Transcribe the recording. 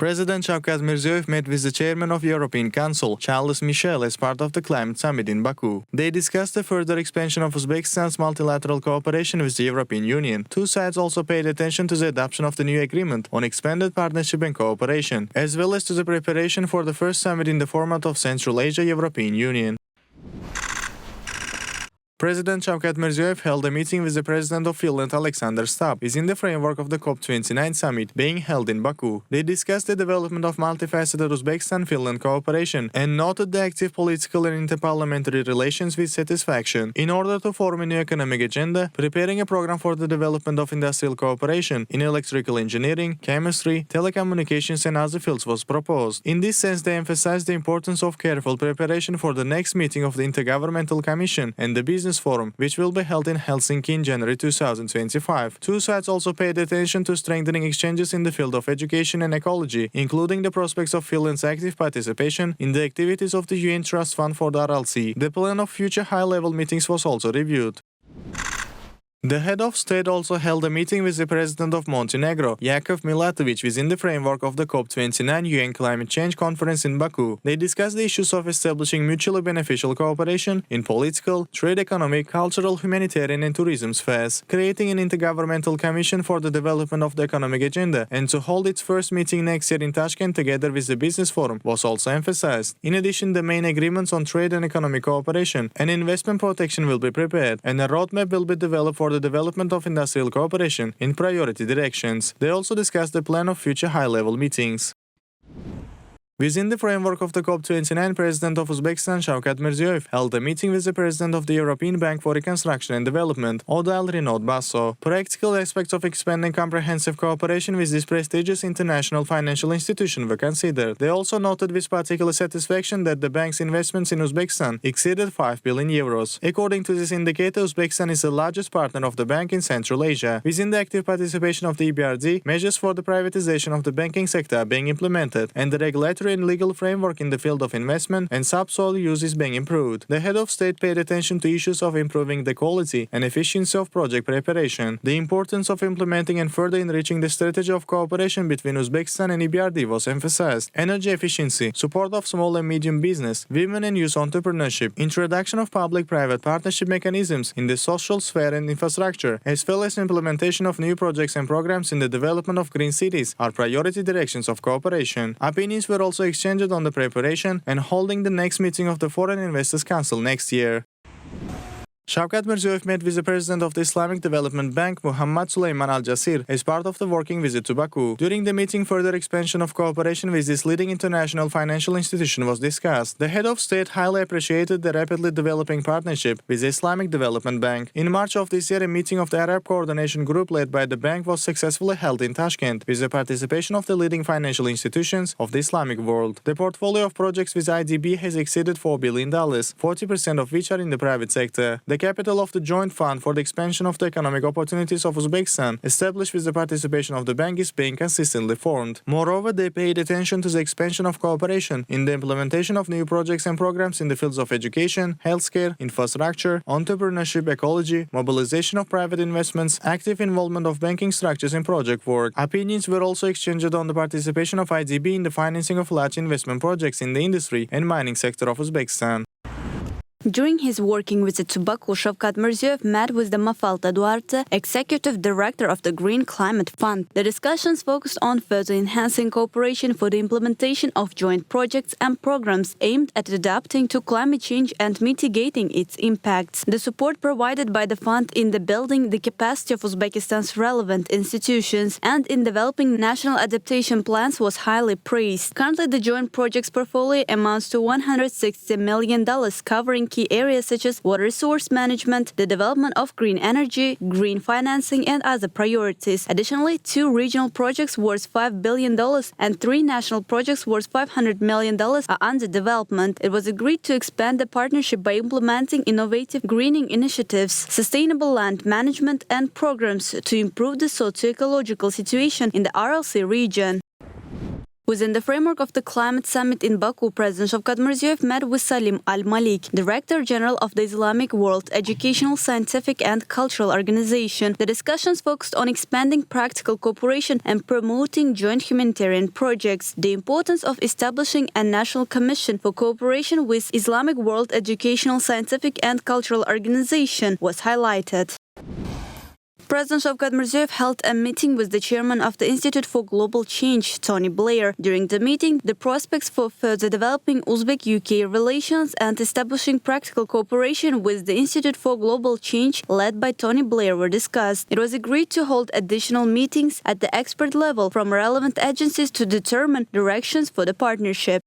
President Shavkat Mirziyoyev met with the chairman of European Council, Charles Michel, as part of the climate summit in Baku. They discussed the further expansion of Uzbekistan's multilateral cooperation with the European Union. Two sides also paid attention to the adoption of the new agreement on expanded partnership and cooperation, as well as to the preparation for the first summit in the format of Central Asia-European Union. President Shavkat Mirziyoyev held a meeting with the President of Finland, Alexander Stubb, within the framework of the COP29 summit being held in Baku. They discussed the development of multifaceted Uzbekistan-Finland cooperation and noted the active political and interparliamentary relations with satisfaction. In order to form a new economic agenda, preparing a program for the development of industrial cooperation in electrical engineering, chemistry, telecommunications and other fields was proposed. In this sense, they emphasized the importance of careful preparation for the next meeting of the Intergovernmental Commission and the Business Forum, which will be held in Helsinki in January 2025. Two sides also paid attention to strengthening exchanges in the field of education and ecology, including the prospects of Finland's active participation in the activities of the UN Trust Fund for the Aral Sea. The plan of future high-level meetings was also reviewed. The head of state also held a meeting with the president of Montenegro, Jakov Milatovic, within the framework of the COP29 UN Climate Change Conference in Baku. They discussed the issues of establishing mutually beneficial cooperation in political, trade, economic, cultural, humanitarian and tourism spheres, creating an intergovernmental commission for the development of the economic agenda, and to hold its first meeting next year in Tashkent together with the Business Forum was also emphasized. In addition, the main agreements on trade and economic cooperation and investment protection will be prepared, and a roadmap will be developed for the development of industrial cooperation in priority directions. They also discussed the plan of future high-level meetings. Within the framework of the COP29, President of Uzbekistan, Shavkat Mirziyoyev, held a meeting with the President of the European Bank for Reconstruction and Development, Odile Renaud Basso. Practical aspects of expanding comprehensive cooperation with this prestigious international financial institution were considered. They also noted with particular satisfaction that the bank's investments in Uzbekistan exceeded 5 billion euros. According to this indicator, Uzbekistan is the largest partner of the bank in Central Asia. Within the active participation of the EBRD, measures for the privatization of the banking sector are being implemented, and the regulatory and legal framework in the field of investment and subsoil use is being improved. The head of state paid attention to issues of improving the quality and efficiency of project preparation. The importance of implementing and further enriching the strategy of cooperation between Uzbekistan and EBRD was emphasized. Energy efficiency, support of small and medium business, women and youth entrepreneurship, introduction of public-private partnership mechanisms in the social sphere and infrastructure, as well as implementation of new projects and programs in the development of green cities are priority directions of cooperation. Opinions were also exchanged on the preparation and holding the next meeting of the Foreign Investors Council next year. Shavkat Mirziyoyev met with the president of the Islamic Development Bank, Muhammad Suleyman Al-Jasir, as part of the working visit to Baku. During the meeting, further expansion of cooperation with this leading international financial institution was discussed. The head of state highly appreciated the rapidly developing partnership with the Islamic Development Bank. In March of this year, a meeting of the Arab Coordination Group led by the bank was successfully held in Tashkent, with the participation of the leading financial institutions of the Islamic world. The portfolio of projects with IDB has exceeded $4 billion, 40% of which are in the private sector. The capital of the joint fund for the expansion of the economic opportunities of Uzbekistan, established with the participation of the bank, is being consistently formed. Moreover, they paid attention to the expansion of cooperation in the implementation of new projects and programs in the fields of education, healthcare, infrastructure, entrepreneurship, ecology, mobilization of private investments, active involvement of banking structures in project work. Opinions were also exchanged on the participation of IDB in the financing of large investment projects in the industry and mining sector of Uzbekistan. During his working visit to Baku, Shavkat Mirziyoyev met with the Mafalda Duarte, Executive Director of the Green Climate Fund. The discussions focused on further enhancing cooperation for the implementation of joint projects and programs aimed at adapting to climate change and mitigating its impacts. The support provided by the fund in the building the capacity of Uzbekistan's relevant institutions and in developing national adaptation plans was highly praised. Currently, the joint projects portfolio amounts to $160 million, covering key areas such as water resource management, the development of green energy, green financing, and other priorities. Additionally, 2 regional projects worth $5 billion and 3 national projects worth $500 million are under development. It was agreed to expand the partnership by implementing innovative greening initiatives, sustainable land management, and programs to improve the socio-ecological situation in the Aral Sea region. Within the framework of the climate summit in Baku, President Shavkat Mirziyoyev met with Salim Al-Malik, Director General of the Islamic World Educational, Scientific and Cultural Organization. The discussions focused on expanding practical cooperation and promoting joint humanitarian projects. The importance of establishing a national commission for cooperation with Islamic World Educational, Scientific and Cultural Organization was highlighted. President Shavkat Mirziyoyev held a meeting with the chairman of the Institute for Global Change, Tony Blair. During the meeting, the prospects for further developing Uzbek-UK relations and establishing practical cooperation with the Institute for Global Change, led by Tony Blair, were discussed. It was agreed to hold additional meetings at the expert level from relevant agencies to determine directions for the partnership.